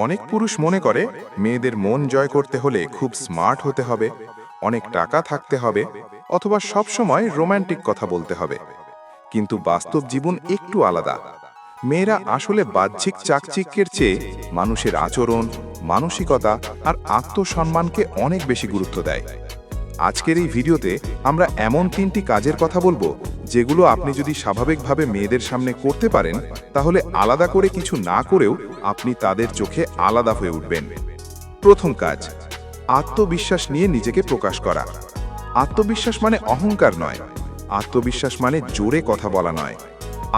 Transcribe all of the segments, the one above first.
অনেক পুরুষ মনে করে মেয়েদের মন জয় করতে হলে খুব স্মার্ট হতে হবে, অনেক টাকা থাকতে হবে, অথবা সব সময় রোমান্টিক কথা বলতে হবে। কিন্তু বাস্তব জীবন একটু আলাদা। মেয়েরা আসলে বাহ্যিক চাকচিক্যের চেয়ে মানুষের আচরণ, মানসিকতা আর আত্মসম্মানকে অনেক বেশি গুরুত্ব দেয়। আজকের এই ভিডিওতে আমরা এমন 3টি কাজের কথা বলবো যেগুলো আপনি যদি স্বাভাবিকভাবে মেয়েদের সামনে করতে পারেন, তাহলে আলাদা করে কিছু না করেও আপনি তাদের চোখে আলাদা হয়ে উঠবেন। প্রথম কাজ, আত্মবিশ্বাস নিয়ে নিজেকে প্রকাশ করা। আত্মবিশ্বাস মানে অহংকার নয়, আত্মবিশ্বাস মানে জোরে কথা বলা নয়।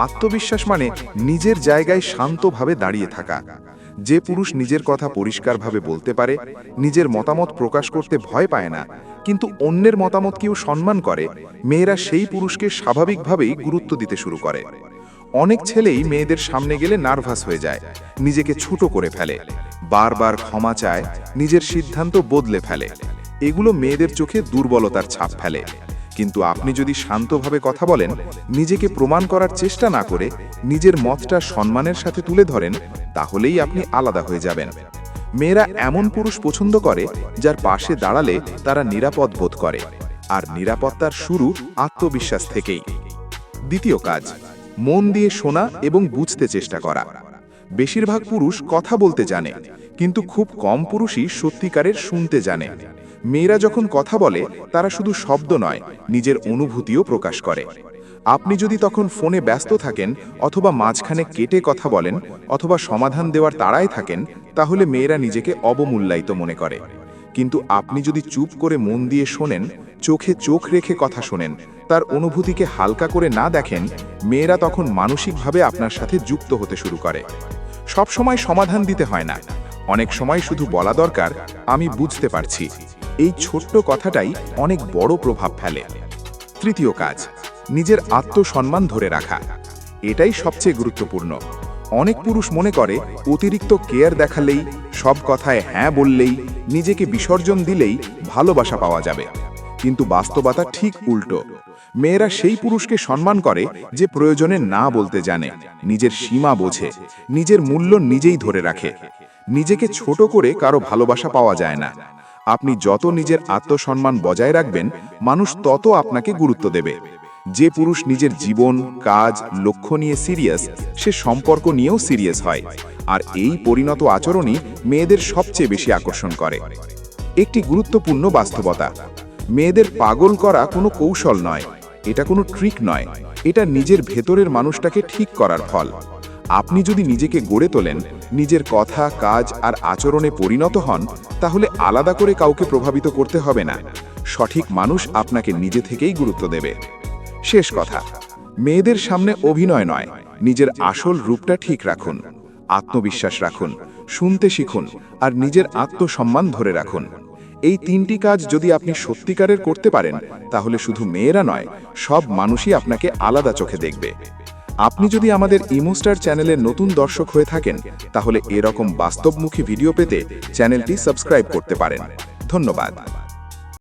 আত্মবিশ্বাস মানে নিজের জায়গায় শান্তভাবে দাঁড়িয়ে থাকা। যে পুরুষ নিজের কথা পরিষ্কারভাবে বলতে পারে, নিজের মতামত প্রকাশ করতে ভয় পায় না, কিন্তু অন্যের মতামতকেও সম্মান করে, মেয়েরা সেই পুরুষকে স্বাভাবিকভাবেই গুরুত্ব দিতে শুরু করে। অনেক ছেলেই মেয়েদের সামনে গেলে নার্ভাস হয়ে যায়, নিজেকে ছোট করে ফেলে, বারবার ক্ষমা চায়, নিজের সিদ্ধান্ত বদলে ফেলে। এগুলো মেয়েদের চোখে দুর্বলতার ছাপ ফেলে। কিন্তু আপনি যদি শান্তভাবে কথা বলেন, নিজেকে প্রমাণ করার চেষ্টা না করে নিজের মতটা সম্মানের সাথে তুলে ধরেন, তাহলেই আপনি আলাদা হয়ে যাবেন। মেয়েরা এমন পুরুষ পছন্দ করে যার পাশে দাঁড়ালে তারা নিরাপদ বোধ করে, আর নিরাপত্তার শুরু আত্মবিশ্বাস থেকেই। দ্বিতীয় কাজ, মন দিয়ে শোনা এবং বুঝতে চেষ্টা করা। বেশিরভাগ পুরুষ কথা বলতে জানে, কিন্তু খুব কম পুরুষই সত্যিকারের শুনতে জানে। মেয়েরা যখন কথা বলে, তারা শুধু শব্দ নয়, নিজের অনুভূতিও প্রকাশ করে। আপনি যদি তখন ফোনে ব্যস্ত থাকেন, অথবা মাঝখানে কেটে কথা বলেন, অথবা সমাধান দেওয়ার তাড়ায় থাকেন, তাহলে মেয়েরা নিজেকে অবমূল্যায়িত মনে করে। কিন্তু আপনি যদি চুপ করে মন দিয়ে শোনেন, চোখে চোখ রেখে কথা শোনেন, তার অনুভূতিকে হালকা করে না দেখেন, মেয়েরা তখন মানসিকভাবে আপনার সাথে যুক্ত হতে শুরু করে। সব সময় সমাধান দিতে হয় না, অনেক সময় শুধু বলা দরকার, আমি বুঝতে পারছি। এই ছোট্ট কথাটাই অনেক বড় প্রভাব ফেলে। তৃতীয় কাজ, নিজের আত্মসম্মান ধরে রাখা। এটাই সবচেয়ে গুরুত্বপূর্ণ। অনেক পুরুষ মনে করে অতিরিক্ত কেয়ার দেখালেই, সব কথায় হ্যাঁ বললেই, নিজেকে বিসর্জন দিলেই ভালোবাসা পাওয়া যাবে। কিন্তু বাস্তবতা ঠিক উল্টো। মেয়েরা সেই পুরুষকে সম্মান করে যে প্রয়োজনে না বলতে জানে, নিজের সীমা বোঝে, নিজের মূল্য নিজেই ধরে রাখে। নিজেকে ছোট করে কারো ভালোবাসা পাওয়া যায় না। আপনি যত নিজের আত্মসম্মান বজায় রাখবেন, মানুষ তত আপনাকে গুরুত্ব দেবে। যে পুরুষ নিজের জীবন, কাজ, লক্ষ্য নিয়ে সিরিয়াস, সে সম্পর্ক নিয়েও সিরিয়াস হয়। আর এই পরিণত আচরণই মেয়েদের সবচেয়ে বেশি আকর্ষণ করে। একটি গুরুত্বপূর্ণ বাস্তবতা, মেয়েদের পাগল করা কোনো কৌশল নয়, এটা কোনো ট্রিক নয়, এটা নিজের ভেতরের মানুষটাকে ঠিক করার ফল। আপনি যদি নিজেকে গড়ে তোলেন, নিজের কথা, কাজ আর আচরণে পরিণত হন, তাহলে আলাদা করে কাউকে প্রভাবিত করতে হবে না। সঠিক মানুষ আপনাকে নিজে থেকেই গুরুত্ব দেবে। শেষ কথা, মেয়েদের সামনে অভিনয় নয়, নিজের আসল রূপটা ঠিক রাখুন। আত্মবিশ্বাস রাখুন, শুনতে শিখুন, আর নিজের আত্মসম্মান ধরে রাখুন। এই 3টি কাজ যদি আপনি সত্যিকারের করতে পারেন, তাহলে শুধু মেয়েরা নয়, সব মানুষই আপনাকে আলাদা চোখে দেখবে। আপনি যদি আমাদের ইমোস্টার চ্যানেলের নতুন দর্শক হয়ে থাকেন, তাহলে এরকম বাস্তবমুখী ভিডিও পেতে চ্যানেলটি সাবস্ক্রাইব করতে পারেন। ধন্যবাদ।